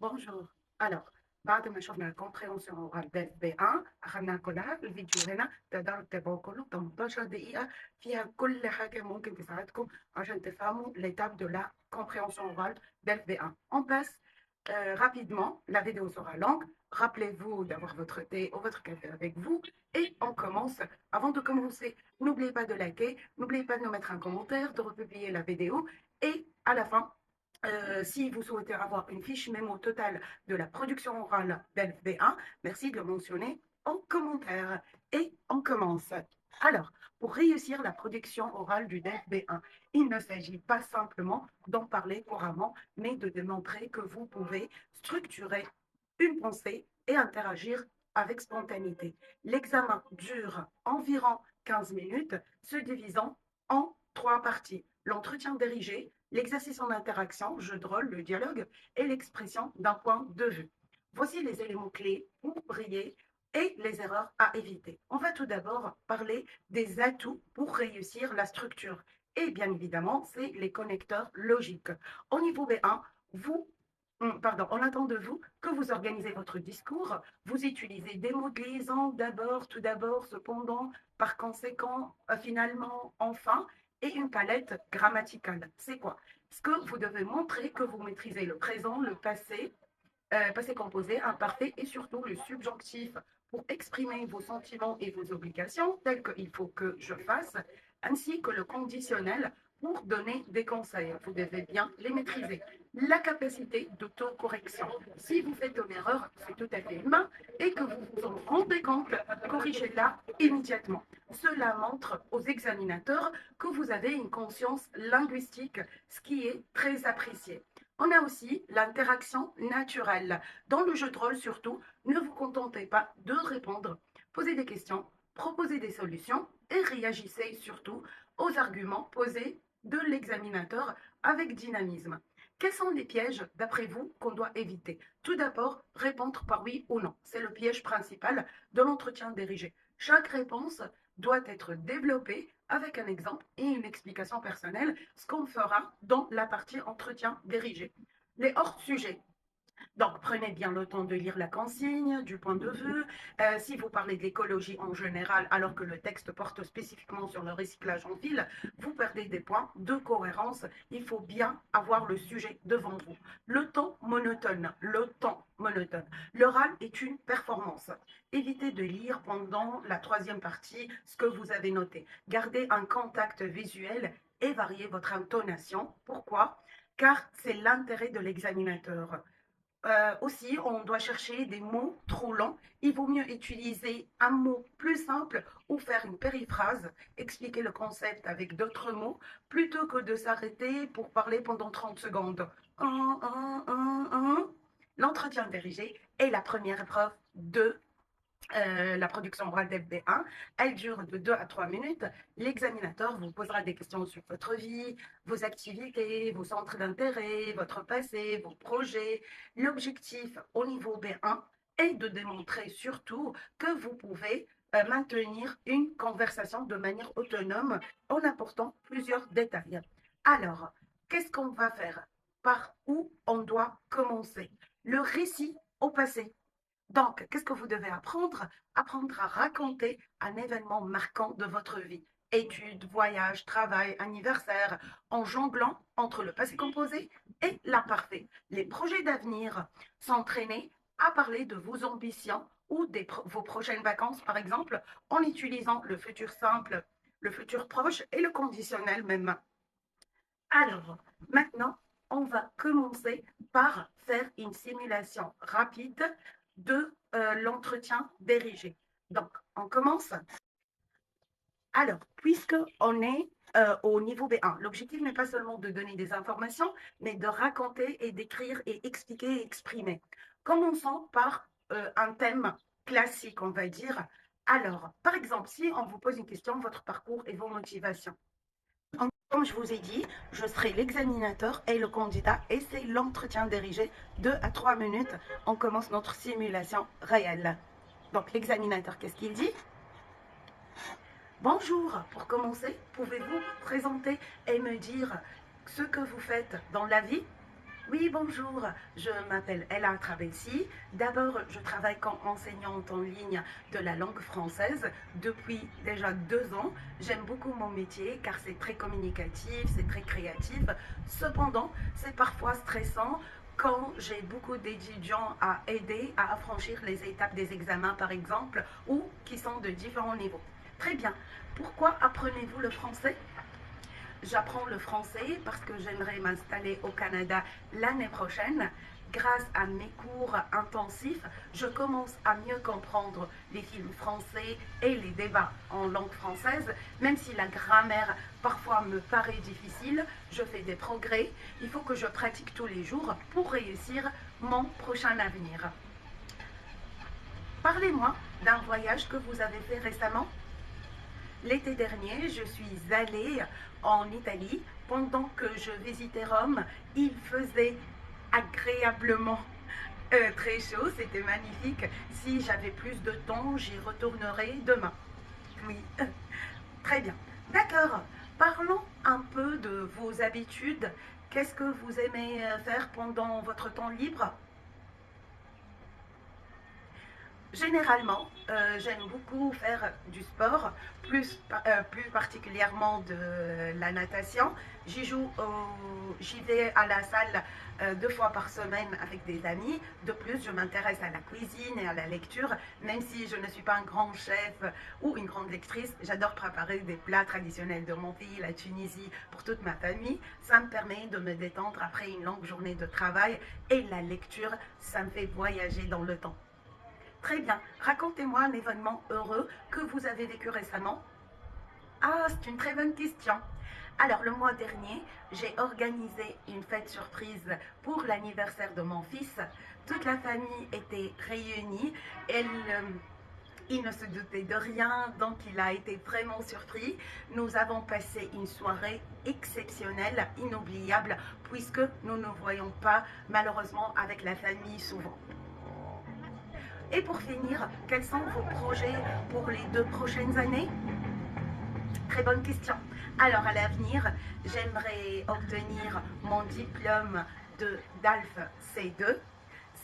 Bonjour. Alors بعد ما شفنا الكومبريهنسيون اورال ديف بي 1 اخذنا كلها. الفيديو هنا تقدروا تتابعوه كله 18 دقيقة فيها كل حاجة ممكن تساعدكم عشان تفهموا l'étape de la compréhension orale d'ELF B1. On passe rapidement, la vidéo sera longue. Rappelez-vous d'avoir votre thé ou votre café avec vous et on commence. Avant de commencer, n'oubliez pas de liker, n'oubliez pas de nous mettre un commentaire, de republier la vidéo et à la fin, si vous souhaitez avoir une fiche mémo totale de la production orale d'ELF B1, merci de le mentionner en commentaire. Et on commence. Alors, pour réussir la production orale du DEF B1, il ne s'agit pas simplement d'en parler couramment, mais de démontrer que vous pouvez structurer une pensée et interagir avec spontanéité. L'examen dure environ 15 minutes, se divisant en 3 parties. L'entretien dirigé, l'exercice en interaction, jeu de rôle, le dialogue et l'expression d'un point de vue. Voici les éléments clés pour briller et les erreurs à éviter. On va tout d'abord parler des atouts pour réussir la structure. Et bien évidemment, c'est les connecteurs logiques. Au niveau B1, on attend de vous que vous organisez votre discours, vous utilisez des mots de liaison d'abord, tout d'abord, cependant, par conséquent, finalement, enfin, et une palette grammaticale. C'est quoi? Ce que vous devez montrer que vous maîtrisez le présent, le passé, passé composé, imparfait et surtout le subjonctif pour exprimer vos sentiments et vos obligations, tels qu'il faut que je fasse, ainsi que le conditionnel pour donner des conseils. Vous devez bien les maîtriser. La capacité d'autocorrection. Si vous faites une erreur, c'est tout à fait humain et que vous vous en rendez compte, corrigez-la immédiatement. Cela montre aux examinateurs que vous avez une conscience linguistique, ce qui est très apprécié. On a aussi l'interaction naturelle. Dans le jeu de rôle surtout, ne vous contentez pas de répondre. Posez des questions, proposez des solutions et réagissez surtout aux arguments posés de l'examinateur avec dynamisme. Quels sont les pièges, d'après vous, qu'on doit éviter? Tout d'abord, répondre par oui ou non. C'est le piège principal de l'entretien dirigé. Chaque réponse doit être développée avec un exemple et une explication personnelle, ce qu'on fera dans la partie entretien dirigé. Les hors-sujets. Donc, prenez bien le temps de lire la consigne, du point de vue. Si vous parlez d'écologie en général, alors que le texte porte spécifiquement sur le recyclage en ville, vous perdez des points de cohérence. Il faut bien avoir le sujet devant vous. Le temps monotone, le temps monotone. L'oral est une performance. Évitez de lire pendant la troisième partie ce que vous avez noté. Gardez un contact visuel et variez votre intonation. Pourquoi? Car c'est l'intérêt de l'examinateur. Aussi, on doit chercher des mots trop longs. Il vaut mieux utiliser un mot plus simple ou faire une périphrase, expliquer le concept avec d'autres mots, plutôt que de s'arrêter pour parler pendant 30 secondes. L'entretien dirigé est la première épreuve de la production orale d'FB1. Elle dure de 2 à 3 minutes. L'examinateur vous posera des questions sur votre vie, vos activités, vos centres d'intérêt, votre passé, vos projets. L'objectif au niveau B1 est de démontrer surtout que vous pouvez maintenir une conversation de manière autonome en apportant plusieurs détails. Alors, qu'est-ce qu'on va faire? Par où on doit commencer? Le récit au passé. Donc, qu'est-ce que vous devez apprendre? Apprendre à raconter un événement marquant de votre vie. Études, voyages, travail, anniversaire, en jonglant entre le passé composé et l'imparfait. Les projets d'avenir, s'entraîner à parler de vos ambitions ou vos prochaines vacances, par exemple, en utilisant le futur simple, le futur proche et le conditionnel même. Alors, maintenant, on va commencer par faire une simulation rapide de l'entretien dirigé. Donc, on commence. Alors, puisque on est au niveau B1, l'objectif n'est pas seulement de donner des informations, mais de raconter et d'écrire et expliquer et exprimer. Commençons par un thème classique, on va dire. Alors, par exemple, si on vous pose une question, votre parcours et vos motivations. Comme je vous ai dit, je serai l'examinateur et le candidat et c'est l'entretien dirigé 2 à 3 minutes. On commence notre simulation réelle. Donc l'examinateur, qu'est-ce qu'il dit? Bonjour, pour commencer, pouvez-vous vous présenter et me dire ce que vous faites dans la vie? Oui, bonjour, je m'appelle Ella Travessi. D'abord, je travaille comme enseignante en ligne de la langue française depuis déjà 2 ans. J'aime beaucoup mon métier car c'est très communicatif, c'est très créatif. Cependant, c'est parfois stressant quand j'ai beaucoup d'étudiants à aider à franchir les étapes des examens, par exemple, ou qui sont de différents niveaux. Très bien. Pourquoi apprenez-vous le français? J'apprends le français parce que j'aimerais m'installer au Canada l'année prochaine. Grâce à mes cours intensifs, je commence à mieux comprendre les films français et les débats en langue française. Même si la grammaire parfois me paraît difficile, je fais des progrès. Il faut que je pratique tous les jours pour réussir mon prochain avenir. Parlez-moi d'un voyage que vous avez fait récemment. L'été dernier, je suis allée en Italie. Pendant que je visitais Rome, il faisait agréablement très chaud, c'était magnifique. Si j'avais plus de temps, j'y retournerai demain. Oui, très bien. D'accord. Parlons un peu de vos habitudes. Qu'est-ce que vous aimez faire pendant votre temps libre? Généralement, j'aime beaucoup faire du sport, plus particulièrement de la natation. J'y vais à la salle 2 fois par semaine avec des amis. De plus, je m'intéresse à la cuisine et à la lecture, même si je ne suis pas un grand chef ou une grande lectrice. J'adore préparer des plats traditionnels de mon pays, la Tunisie, pour toute ma famille. Ça me permet de me détendre après une longue journée de travail et la lecture, ça me fait voyager dans le temps. Très bien. Racontez-moi un événement heureux que vous avez vécu récemment. Ah, c'est une très bonne question. Alors, le mois dernier, j'ai organisé une fête surprise pour l'anniversaire de mon fils. Toute la famille était réunie. Il ne se doutait de rien, donc il a été vraiment surpris. Nous avons passé une soirée exceptionnelle, inoubliable, puisque nous ne voyons pas malheureusement avec la famille souvent. Et pour finir, quels sont vos projets pour les 2 prochaines années? Très bonne question. Alors à l'avenir, j'aimerais obtenir mon diplôme de DALF C2.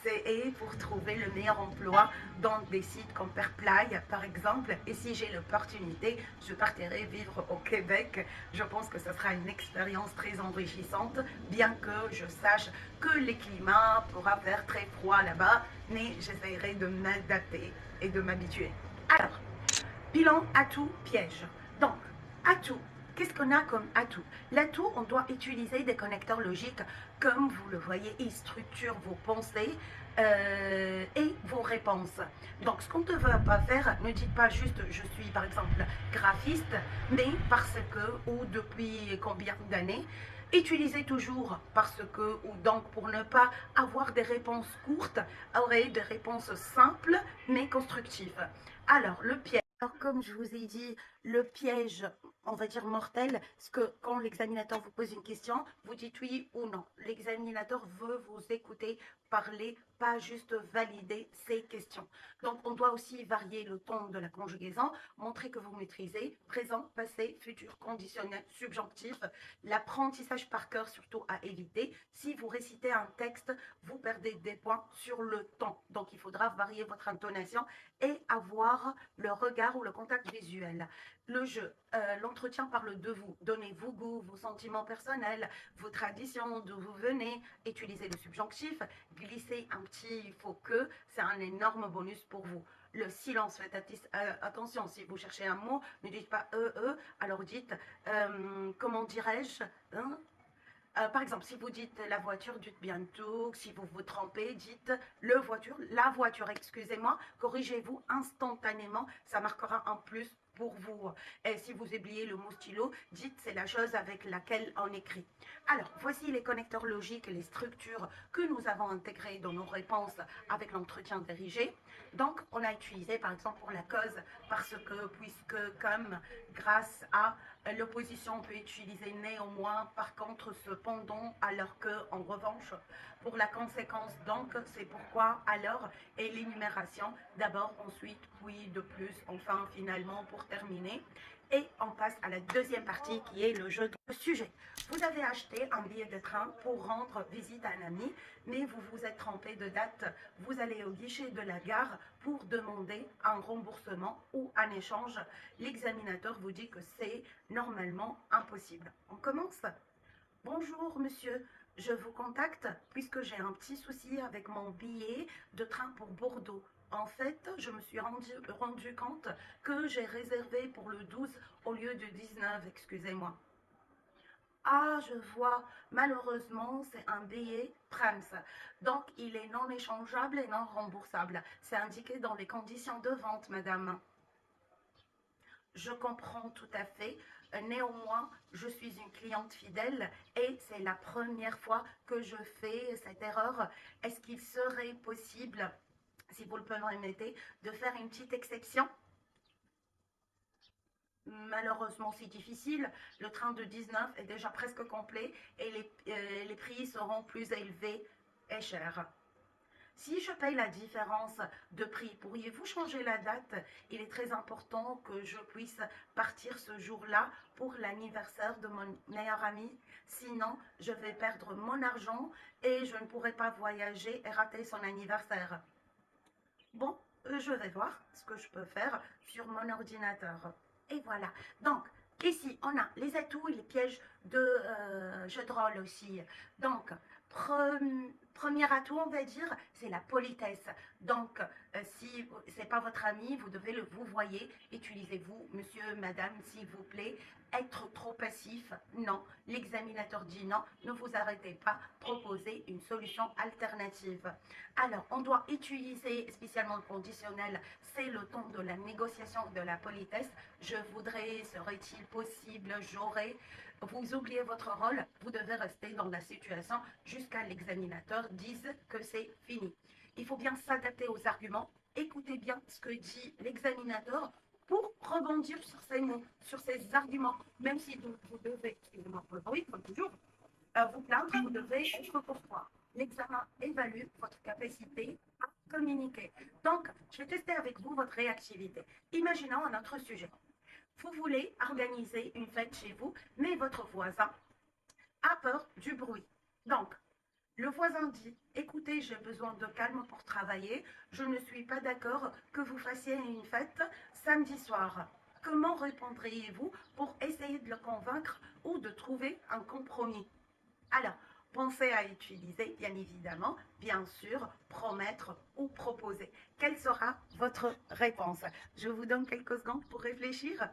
C'est pour trouver le meilleur emploi dans des sites comme Perply, par exemple. Et si j'ai l'opportunité, je partirai vivre au Québec. Je pense que ce sera une expérience très enrichissante, bien que je sache que les climats pourra faire très froid là-bas, mais j'essaierai de m'adapter et de m'habituer. Alors, bilan, atout, piège. Donc, atout. Qu'est-ce qu'on a comme atout? L'atout, on doit utiliser des connecteurs logiques. Comme vous le voyez, ils structurent vos pensées et vos réponses. Donc, ce qu'on ne veut pas faire, ne dites pas juste je suis par exemple graphiste, mais parce que, ou depuis combien d'années, utilisez toujours parce que, ou donc pour ne pas avoir des réponses courtes, aurez des réponses simples mais constructives. Alors, le piège. Alors, comme je vous ai dit, le piège, on va dire mortel, c'est que quand l'examinateur vous pose une question, vous dites oui ou non. L'examinateur veut vous écouter parler, pas juste valider ses questions. Donc, on doit aussi varier le ton de la conjugaison, montrer que vous maîtrisez présent, passé, futur, conditionnel, subjonctif. L'apprentissage par cœur, surtout à éviter. Si vous récitez un texte, vous perdez des points sur le temps. Donc, il faudra varier votre intonation et avoir le regard ou le contact visuel. Le jeu, l'entretien parle de vous. Donnez vos goûts, vos sentiments personnels, vos traditions, d'où vous venez. Utilisez le subjonctif. Glissez un petit il faut que. C'est un énorme bonus pour vous. Le silence, faites attention. Si vous cherchez un mot, ne dites pas alors dites comment dirais-je hein. Par exemple, si vous dites la voiture, dites bientôt. Si vous vous trompez, dites la voiture, excusez-moi. Corrigez-vous instantanément. Ça marquera un plus pour vous. Et si vous oubliez le mot stylo, dites c'est la chose avec laquelle on écrit. Alors, voici les connecteurs logiques, les structures que nous avons intégrées dans nos réponses avec l'entretien dirigé. Donc, on a utilisé par exemple pour la cause parce que, puisque, comme, grâce à, l'opposition peut utiliser néanmoins, par contre, cependant, alors que, en revanche, pour la conséquence, donc, c'est pourquoi, alors, et l'énumération, d'abord, ensuite, puis, de plus, enfin, finalement, pour terminer. Et on passe à la deuxième partie qui est le jeu de sujet. Vous avez acheté un billet de train pour rendre visite à un ami, mais vous vous êtes trompé de date. Vous allez au guichet de la gare pour demander un remboursement ou un échange. L'examinateur vous dit que c'est normalement impossible. On commence. Bonjour monsieur, je vous contacte puisque j'ai un petit souci avec mon billet de train pour Bordeaux. En fait, je me suis rendu compte que j'ai réservé pour le 12 au lieu du 19, excusez-moi. Ah, je vois, malheureusement, c'est un billet Prams. Donc, il est non échangeable et non remboursable. C'est indiqué dans les conditions de vente, madame. Je comprends tout à fait. Néanmoins, je suis une cliente fidèle et c'est la première fois que je fais cette erreur. Est-ce qu'il serait possible, si vous le permettez, de faire une petite exception? Malheureusement, c'est difficile. Le train de 19 est déjà presque complet et les prix seront plus élevés et chers. Si je paye la différence de prix, pourriez-vous changer la date? Il est très important que je puisse partir ce jour-là pour l'anniversaire de mon meilleur ami. Sinon, je vais perdre mon argent et je ne pourrai pas voyager et rater son anniversaire. Bon, je vais voir ce que je peux faire sur mon ordinateur. Et voilà. Donc, ici, on a les atouts et les pièges de jeu de rôle aussi. Donc, premier atout, on va dire, c'est la politesse. Donc, si c'est pas votre ami, vous devez le vous voyez. Utilisez-vous, monsieur, madame, s'il vous plaît. Être trop passif, non. L'examinateur dit non. Ne vous arrêtez pas. Proposez une solution alternative. Alors, on doit utiliser spécialement le conditionnel. C'est le ton de la négociation, de la politesse. Je voudrais, serait-il possible, j'aurais. Vous oubliez votre rôle, vous devez rester dans la situation jusqu'à l'examinateur dise que c'est fini. Il faut bien s'adapter aux arguments. Écoutez bien ce que dit l'examinateur pour rebondir sur ces mots, sur ces arguments. Même si vous devez, excusez-moi pour le bruit, comme toujours, vous plaindre, vous devez être courtois. L'examen évalue votre capacité à communiquer. Donc, je vais tester avec vous votre réactivité. Imaginons un autre sujet. Vous voulez organiser une fête chez vous, mais votre voisin a peur du bruit. Donc, le voisin dit, écoutez, j'ai besoin de calme pour travailler, je ne suis pas d'accord que vous fassiez une fête samedi soir. Comment répondriez-vous pour essayer de le convaincre ou de trouver un compromis? Alors, pensez à utiliser, bien évidemment, bien sûr, promettre ou proposer. Quelle sera votre réponse? Je vous donne quelques secondes pour réfléchir.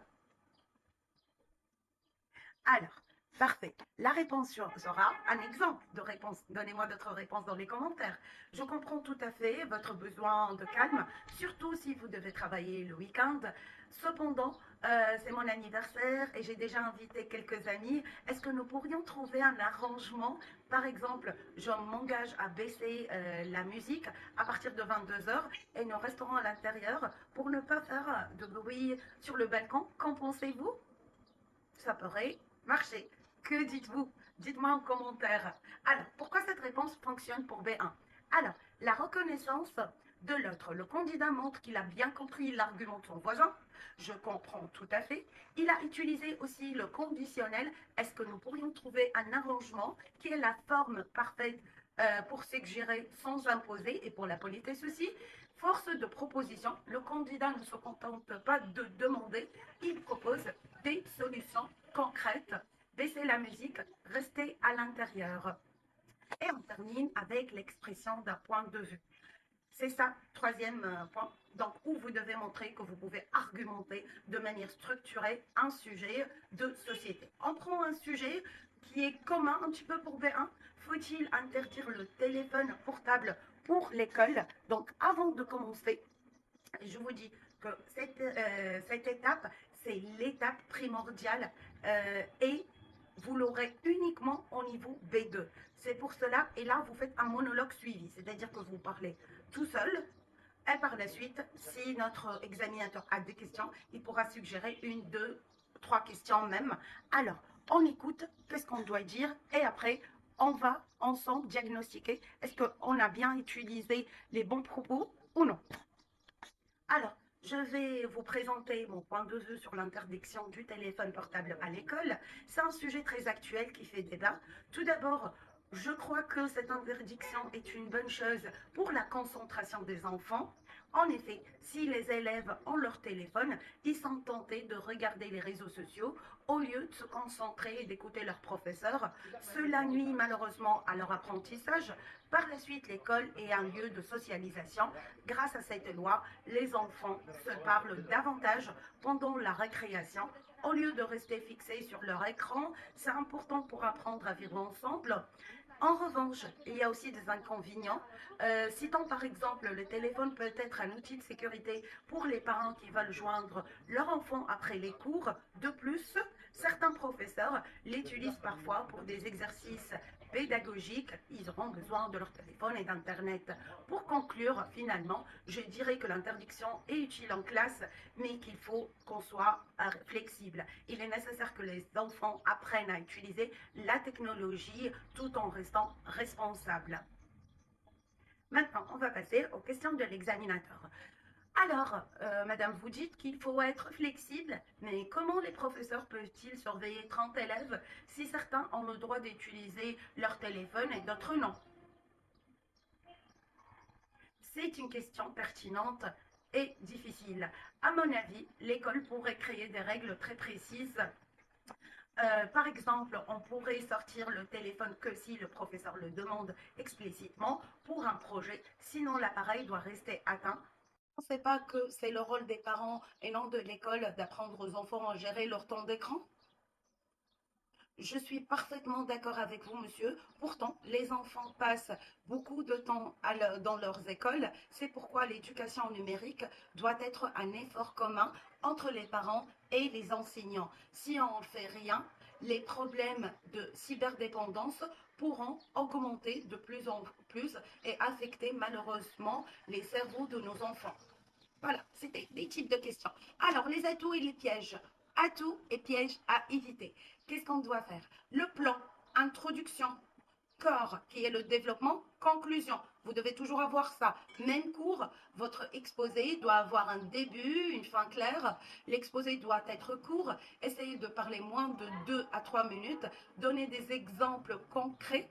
Alors, parfait. La réponse sera un exemple de réponse. Donnez-moi votre réponse dans les commentaires. Je comprends tout à fait votre besoin de calme, surtout si vous devez travailler le week-end. Cependant, c'est mon anniversaire et j'ai déjà invité quelques amis. Est-ce que nous pourrions trouver un arrangement? Par exemple, je m'engage à baisser la musique à partir de 22 heures et nous resterons à l'intérieur pour ne pas faire de bruit sur le balcon. Qu'en pensez-vous? Ça pourrait marcher. Que dites-vous? Dites-moi en commentaire. Alors, pourquoi cette réponse fonctionne pour B1? Alors, la reconnaissance de l'autre. Le candidat montre qu'il a bien compris l'argument de son voisin. Je comprends tout à fait. Il a utilisé aussi le conditionnel. Est-ce que nous pourrions trouver un arrangement qui est la forme parfaite pour s'exagérer sans imposer et pour la politesse aussi? Force de proposition, le candidat ne se contente pas de demander, il propose des solutions concrètes. Baissez la musique, restez à l'intérieur. Et on termine avec l'expression d'un point de vue. C'est ça, troisième point. Donc, où vous devez montrer que vous pouvez argumenter de manière structurée un sujet de société. On prend un sujet qui est commun un petit peu pour B1. Faut-il interdire le téléphone portable pour l'école? Donc, avant de commencer, je vous dis que cette étape, c'est l'étape primordiale et vous l'aurez uniquement au niveau B2. C'est pour cela, et là, vous faites un monologue suivi, c'est-à-dire que vous parlez tout seul, et par la suite, si notre examinateur a des questions, il pourra suggérer une, deux, trois questions même. Alors, on écoute, qu'est-ce qu'on doit dire, et après, on va ensemble diagnostiquer est-ce qu'on a bien utilisé les bons propos ou non. Alors, Je vais vous présenter mon point de vue sur l'interdiction du téléphone portable à l'école. C'est un sujet très actuel qui fait débat. Tout d'abord, je crois que cette interdiction est une bonne chose pour la concentration des enfants. En effet, si les élèves ont leur téléphone, ils sont tentés de regarder les réseaux sociaux au lieu de se concentrer et d'écouter leur professeur. Cela nuit malheureusement à leur apprentissage. Par la suite, l'école est un lieu de socialisation. Grâce à cette loi, les enfants se parlent davantage pendant la récréation. Au lieu de rester fixés sur leur écran, c'est important pour apprendre à vivre ensemble. En revanche, il y a aussi des inconvénients. Citons par exemple, le téléphone peut être un outil de sécurité pour les parents qui veulent joindre leur enfant après les cours. De plus, certains professeurs l'utilisent parfois pour des exercices pédagogiques. Ils auront besoin de leur téléphone et d'Internet. Pour conclure, finalement, je dirais que l'interdiction est utile en classe, mais qu'il faut qu'on soit flexible. Il est nécessaire que les enfants apprennent à utiliser la technologie tout en restant responsables. Maintenant, on va passer aux questions de l'examinateur. Alors, madame, vous dites qu'il faut être flexible, mais comment les professeurs peuvent-ils surveiller 30 élèves si certains ont le droit d'utiliser leur téléphone et d'autres non? C'est une question pertinente et difficile. À mon avis, l'école pourrait créer des règles très précises. Par exemple, on pourrait sortir le téléphone que si le professeur le demande explicitement pour un projet, sinon l'appareil doit rester atteint. On ne sait pas que c'est le rôle des parents et non de l'école d'apprendre aux enfants à gérer leur temps d'écran? Je suis parfaitement d'accord avec vous, monsieur. Pourtant, les enfants passent beaucoup de temps dans leurs écoles. C'est pourquoi l'éducation numérique doit être un effort commun entre les parents et les enseignants. Si on ne fait rien, les problèmes de cyberdépendance pourront augmenter de plus en plus et affecter malheureusement les cerveaux de nos enfants. Voilà, c'était des types de questions. Alors, les atouts et les pièges. Atouts et pièges à éviter. Qu'est-ce qu'on doit faire? Le plan, introduction, corps, qui est le développement, conclusion. Vous devez toujours avoir ça. Même cours, votre exposé doit avoir un début, une fin claire. L'exposé doit être court. Essayez de parler moins de 2 à 3 minutes. Donnez des exemples concrets.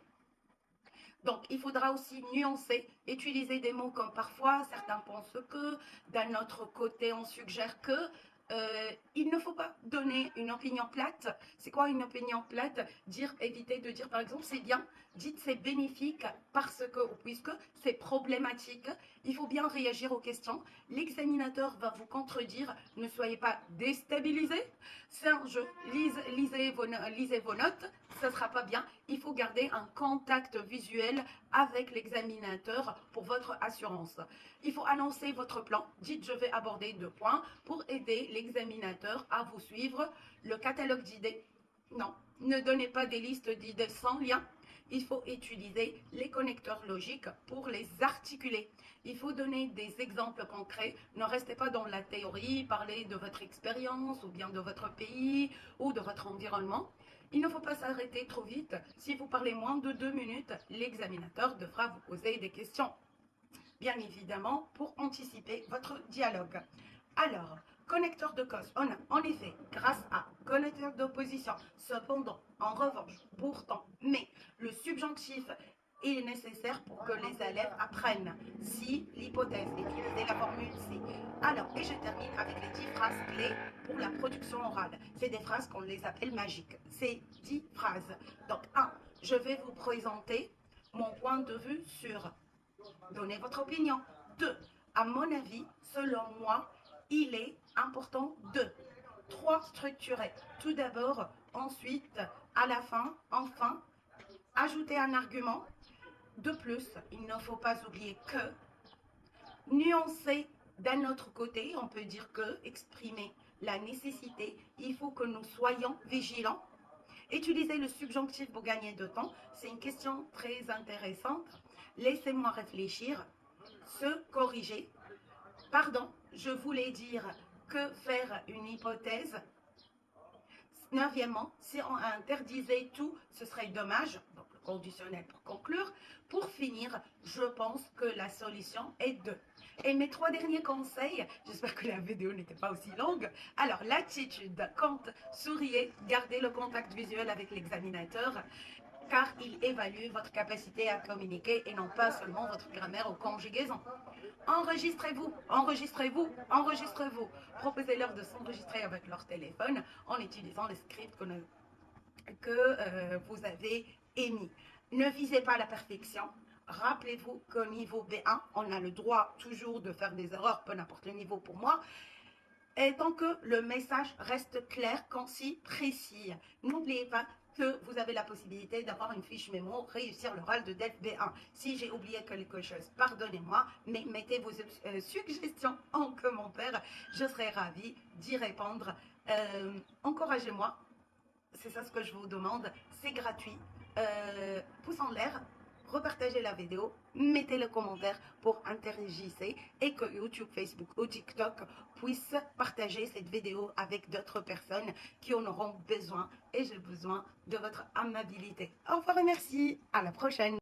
Donc, il faudra aussi nuancer, utiliser des mots comme parfois certains pensent que, d'un autre côté, on suggère que. Il ne faut pas donner une opinion plate. C'est quoi une opinion plate? Dire, éviter de dire par exemple c'est bien, dites c'est bénéfique parce que, puisque c'est problématique. Il faut bien réagir aux questions. L'examinateur va vous contredire. Ne soyez pas déstabilisés. C'est un jeu. Lisez vos notes. Ça ne sera pas bien. Il faut garder un contact visuel avec l'examinateur pour votre assurance. Il faut annoncer votre plan. Dites je vais aborder 2 points pour aider l'examinateur à vous suivre. Le catalogue d'idées. Non, ne donnez pas des listes d'idées sans lien. Il faut utiliser les connecteurs logiques pour les articuler. Il faut donner des exemples concrets. Ne restez pas dans la théorie, parlez de votre expérience ou bien de votre pays ou de votre environnement. Il ne faut pas s'arrêter trop vite. Si vous parlez moins de 2 minutes, l'examinateur devra vous poser des questions. Bien évidemment, pour anticiper votre dialogue. Alors, connecteur de cause, on a en effet, grâce à connecteur d'opposition, cependant, en revanche, pourtant, mais le subjonctif est nécessaire pour que les élèves apprennent. Si l'hypothèse, utilisez la formule si. Alors, et je termine avec les 10 phrases clés pour la production orale. C'est des phrases qu'on les appelle magiques. C'est 10 phrases. Donc, 1. Je vais vous présenter mon point de vue sur. Donnez votre opinion. 2. À mon avis, selon moi, il est important de. 3. Structurer. Tout d'abord, ensuite, à la fin, enfin, ajouter un argument. De plus, il ne faut pas oublier que. Nuancer d'un autre côté, on peut dire que, exprimer la nécessité, il faut que nous soyons vigilants. Utiliser le subjonctif pour gagner de temps, c'est une question très intéressante. Laissez-moi réfléchir. Se corriger. Pardon, je voulais dire que faire une hypothèse. Neuvièmement, si on interdisait tout, ce serait dommage. Donc, conditionnel pour conclure. Pour finir, je pense que la solution est 2. Et mes 3 derniers conseils, j'espère que la vidéo n'était pas aussi longue. Alors, l'attitude, quand souriez, gardez le contact visuel avec l'examinateur, car il évalue votre capacité à communiquer et non pas seulement votre grammaire ou conjugaison. Enregistrez-vous, enregistrez-vous, enregistrez-vous. Proposez-leur de s'enregistrer avec leur téléphone en utilisant le script que vous avez émis. Ne visez pas la perfection. Rappelez-vous qu'au niveau B1, on a le droit toujours de faire des erreurs, peu n'importe le niveau pour moi, et tant que le message reste clair, concis, précis. N'oubliez pas que vous avez la possibilité d'avoir une fiche mémo, réussir l'oral de DELF B1. Si j'ai oublié quelque chose, pardonnez-moi, mais mettez vos suggestions en commentaire. Je serai ravie d'y répondre. Encouragez-moi, c'est ça ce que je vous demande, c'est gratuit. Pouce en l'air, repartagez la vidéo, mettez le commentaire pour interagir et que YouTube, Facebook ou TikTok puissent partager cette vidéo avec d'autres personnes qui en auront besoin et j'ai besoin de votre amabilité. Au revoir et merci, à la prochaine.